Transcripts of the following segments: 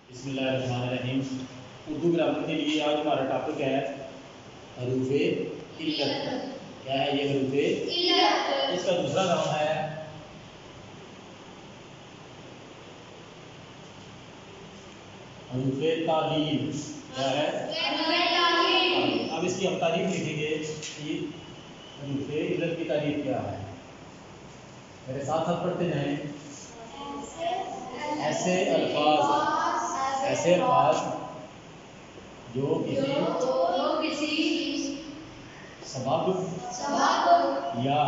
बिस्मिल्लाहिर्रहमानिर्रहीम। उर्दू ग्रामर के लिए आज हमारा टॉपिक है हरूफ इल्लत। क्या है ये हरूफ इल्लत? इसका दूसरा नाम है हरूफ तालील। क्या है? अब इसकी हम तारीफ लिखेंगे कि हरूफ इल्लत की तारीफ क्या है। मेरे साथ साथ पढ़ते जाएं। ऐसे अल्फाज जो किसी सबब या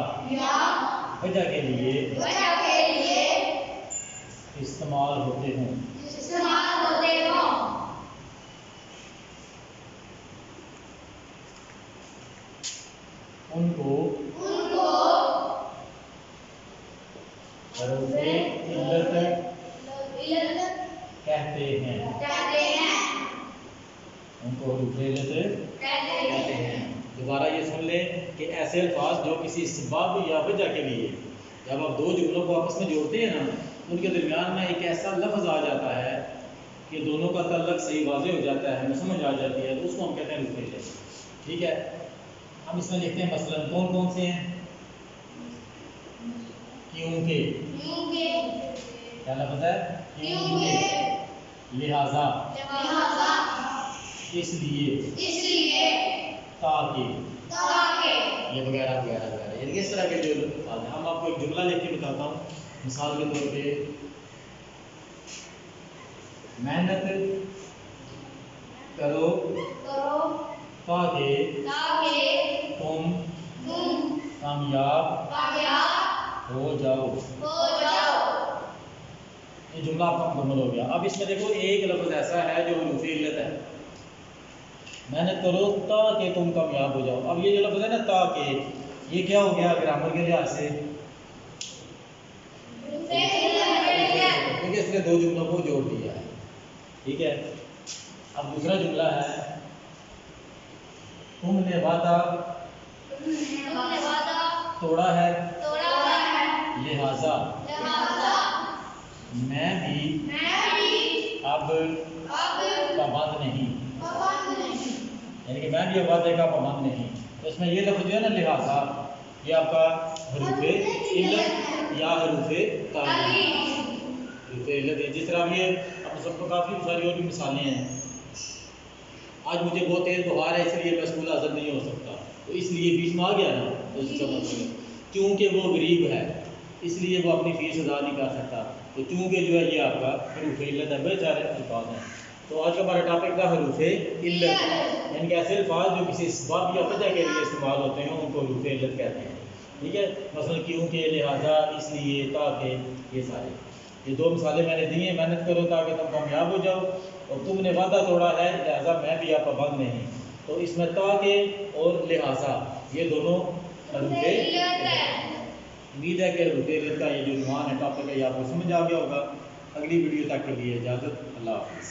वजह के लिए इस्तेमाल होते हों उनको हरूफ इल्लत कहते हैं। उनको हरूफ इल्लत कहते हैं। दोबारा ये सुन लें कि ऐसे अल्फाज जो किसी सबब या वजह के लिए, जब आप दो जुमलों को आपस में जोड़ते हैं ना, उनके दरमियान में एक ऐसा लफ्ज़ आ जाता है कि दोनों का तल्लक सही वाज़ेह हो जाता है, हमें समझ आ जाती है, तो उसको हम कहते हैं हरूफ इल्लत। ठीक है, हम इसमें लिखते हैं मसलन कौन कौन से हैं। क्योंकि, क्या लफ्ज़ है? क्योंकि, लिहाजा, इसलिए, ताकि, ये वगैरह वगैरह वगैरह, यानी इस तरह के जो अल्फाज हैं। हम आपको एक जुमला लिख के बताता हूँ मिसाल के तौर पे। मेहनत करो ताकि तुम कामयाब हो जाओ। ये जुमला आपका मुकम्मल हो गया। अब इसमें देखो एक लफ्ज़ ऐसा है जो हरूफ इल्लत है। मेहनत करो ताकि तुम कामयाब हो जाओ। अब ये जो लफ्ज़ है ना ताकि, ये क्या हो गया ग्रामर के लिहाज से? क्योंकि इसने दो जुमलों को जोड़ दिया है। ठीक है, अब दूसरा जुमला है तुमने वादा तोड़ा है, लिहाजा मैं भी अब पाबंद नहीं, यानी कि मैं भी अब वादे का पाबंद नहीं। तो इसमें ये लफ्ज़ जो है ना लिहाजा, ये आपका हरूफ इल्लत या हरूफ तालील, हरूफ इल्लत है। जिस तरह ये अब सबको काफ़ी सारी और भी मिसालें हैं। आज मुझे बहुत तेज़ बुखार है, इसलिए मैं स्कूल हाज़िर नहीं हो सकता, तो इसलिए बीच में आ गया ना, तो इसका मतलब क्योंकि वो गरीब है इसलिए वो अपनी फ़ीस अदा नहीं कर सकता। तो चूँकि जो है ये आपका हरूफ इल्लत है। बड़े सारे अल्फाज हैं। तो आज का हमारा टॉपिक था हरूफ इल्लत, यानी कि ऐसे अल्फाज जो किसी सबब या वजह के लिए इस्तेमाल होते हैं उनको हरूफ इल्लत कहते हैं। ठीक है, मसलन क्योंकि, लिहाजा, इसलिए, ताकि, ये सारे। ये दो मिसालें मैंने दी हैं। मेहनत करो ताकि तुम कामयाब हो जाओ, और तुमने वादा तोड़ा है लिहाजा मैं भी आप पाबंद नहीं। तो इसमें ताकि और लिहाजा ये दोनों हरूफ इल्लत हैं। उम्मीद है कि हरूफ इल्लत का ये जो عنوان है, टॉपिक है, ये आपको समझ आ गया होगा। अगली वीडियो तक के लिए इजाज़त, अल्लाह हाफ़िज़।